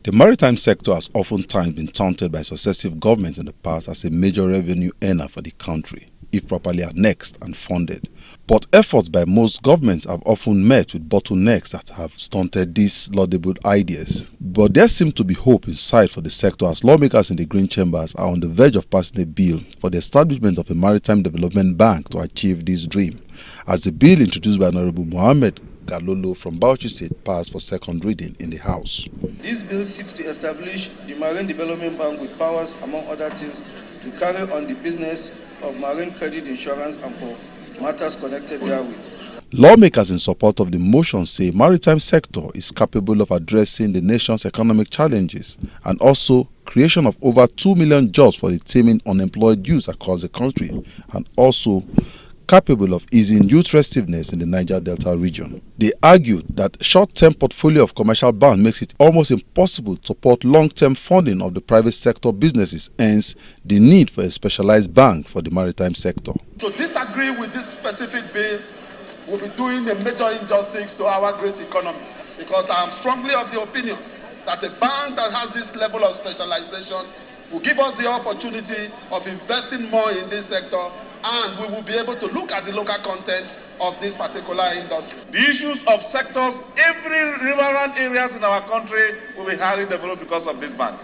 The maritime sector has oftentimes been taunted by successive governments in the past as a major revenue earner for the country, if properly annexed and funded. But efforts by most governments have often met with bottlenecks that have stunted these laudable ideas. But there seems to be hope in sight for the sector as lawmakers in the Green Chambers are on the verge of passing a bill for the establishment of a maritime development bank to achieve this dream, as the bill introduced by Honorable Mohammed Galolo from Bauchi State passed for second reading in the House. This bill seeks to establish the Marine Development Bank with powers, among other things, to carry on the business of marine credit insurance and for matters connected therewith. Lawmakers in support of the motion say maritime sector is capable of addressing the nation's economic challenges and also creation of over 2 million jobs for the teeming unemployed youth across the country, and also capable of easing youth restiveness in the Niger Delta region. They argued that short-term portfolio of commercial banks makes it almost impossible to support long-term funding of the private sector businesses, hence the need for a specialized bank for the maritime sector. To disagree with this specific bill will be doing a major injustice to our great economy, because I am strongly of the opinion that a bank that has this level of specialization will give us the opportunity of investing more in this sector, and we will be able to look at the local content of this particular industry. The issues of sectors, every riverine areas in our country will be highly developed because of this bank.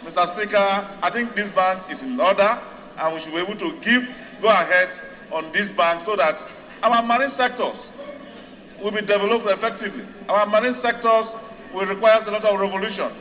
Mr. Speaker, I think this bank is in order, and we should be able to go ahead on this bank so that our marine sectors will be developed effectively. Our marine sectors will require a lot of revolution.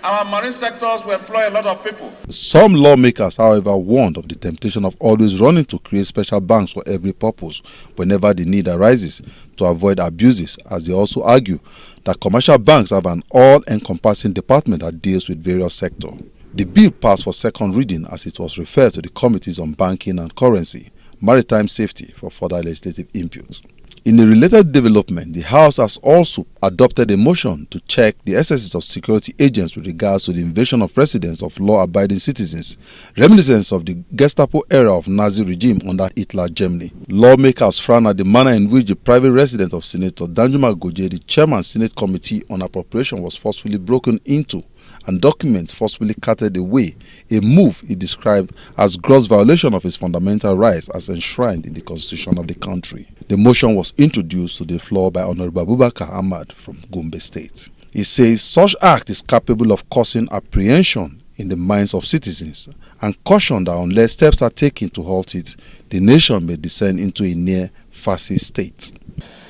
Our marine sectors will employ a lot of people. Some lawmakers, however, warned of the temptation of always running to create special banks for every purpose whenever the need arises to avoid abuses, as they also argue that commercial banks have an all-encompassing department that deals with various sectors. The bill passed for second reading as it was referred to the Committees on Banking and Currency, Maritime Safety for further legislative input. In a related development, the House has also adopted a motion to check the excesses of security agents with regards to the invasion of residence of law-abiding citizens, reminiscent of the Gestapo era of Nazi regime under Hitler Germany. Lawmakers frown at the manner in which the private residence of Senator Danjuma Goje, the chairman Senate Committee on Appropriation, was forcefully broken into and documents forcefully carted away, a move he described as gross violation of his fundamental rights as enshrined in the constitution of the country. The motion was introduced to the floor by Honorable Abubakar Ahmad from Gombe State. He says such act is capable of causing apprehension in the minds of citizens and cautioned that unless steps are taken to halt it, the nation may descend into a near-fascist state.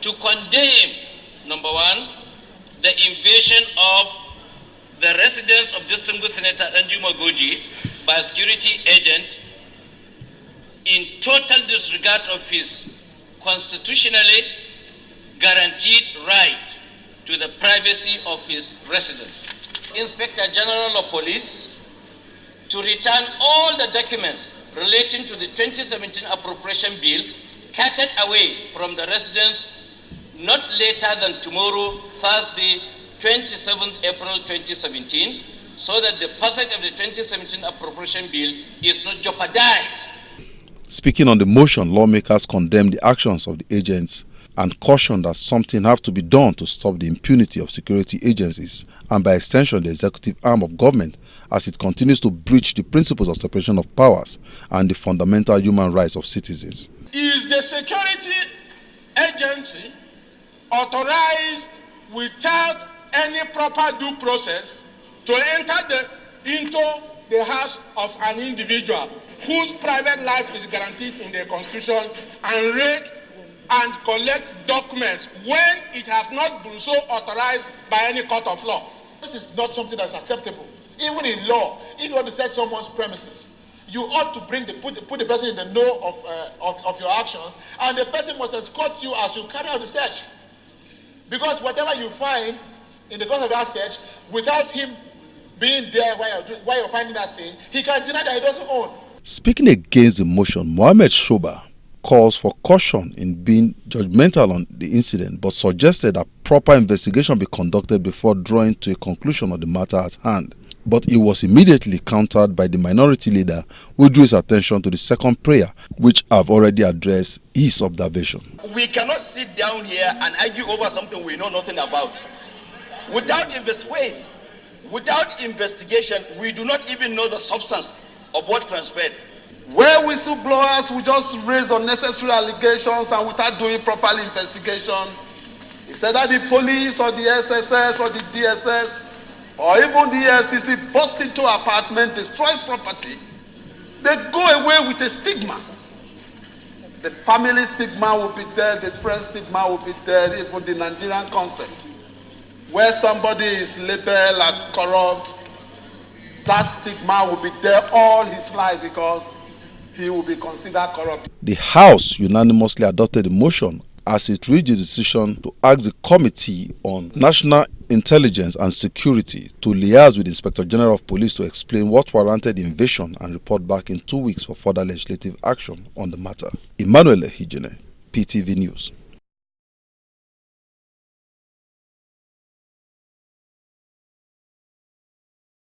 To condemn, number one, the invasion of the residence of distinguished Senator Danjuma Goje by a security agent in total disregard of his constitutionally guaranteed right to the privacy of his residence. Inspector General of Police to return all the documents relating to the 2017 appropriation bill carted away from the residence not later than tomorrow, Thursday, 27th April 2017, so that the passage of the 2017 appropriation bill is not jeopardized. Speaking on the motion, lawmakers condemned the actions of the agents and cautioned that something has to be done to stop the impunity of security agencies and by extension the executive arm of government as it continues to breach the principles of separation of powers and the fundamental human rights of citizens. Is the security agency authorized without any proper due process to enter into the house of an individual whose private life is guaranteed in the Constitution and raid and collect documents when it has not been so authorized by any court of law? This is not something that's acceptable. Even in law, if you want to search someone's premises, you ought to put the person in the know of your actions, and the person must escort you as you carry out the search. Because whatever you find in the course of that search, without him being there while you're finding that thing, he can deny that he doesn't own. Speaking against the motion, Mohammed Shoba calls for caution in being judgmental on the incident, but suggested that proper investigation be conducted before drawing to a conclusion on the matter at hand. But he was immediately countered by the minority leader, who drew his attention to the second prayer, which I've already addressed his observation. We cannot sit down here and argue over something we know nothing about. Without investigation, we do not even know the substance of what transpired. Where whistleblowers will just raise unnecessary allegations and without doing proper investigation, it's either the police or the SSS or the DSS or even the FCC bust into apartment, destroys property, they go away with a stigma. The family stigma will be there, the friend stigma will be there, even the Nigerian concept. Where somebody is labeled as corrupt, that stigma will be there all his life because he will be considered corrupt. The House unanimously adopted a motion as it reached the decision to ask the Committee on National Intelligence and Security to liaise with the Inspector General of Police to explain what warranted the invasion and report back in 2 weeks for further legislative action on the matter. Emmanuel Hijene, PTV News.